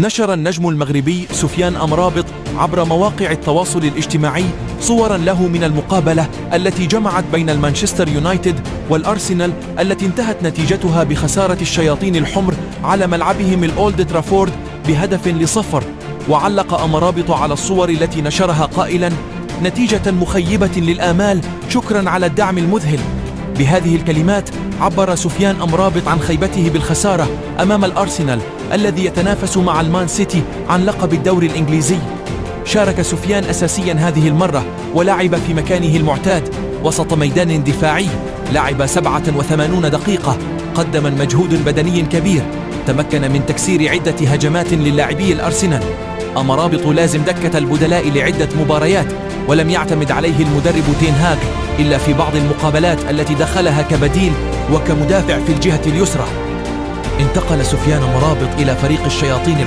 نشر النجم المغربي سفيان أمرابط عبر مواقع التواصل الاجتماعي صورا له من المقابلة التي جمعت بين المانشستر يونايتد والأرسنال التي انتهت نتيجتها بخسارة الشياطين الحمر على ملعبهم الأولد ترافورد ب1-0. وعلق أمرابط على الصور التي نشرها قائلا: نتيجة مخيبة للآمال، شكرا على الدعم المذهل. بهذه الكلمات عبر سفيان أمرابط عن خيبته بالخسارة أمام الأرسنال الذي يتنافس مع المان سيتي عن لقب الدوري الإنجليزي. شارك سفيان أساسيا هذه المرة ولعب في مكانه المعتاد وسط ميدان دفاعي. لعب 87 دقيقة، قدم مجهود بدني كبير، تمكن من تكسير عدة هجمات للاعبي الأرسنال. أمرابط لازم دكة البدلاء لعدة مباريات، ولم يعتمد عليه المدرب تين هاغ إلا في بعض المقابلات التي دخلها كبديل وكمدافع في الجهة اليسرى. انتقل سفيان أمرابط إلى فريق الشياطين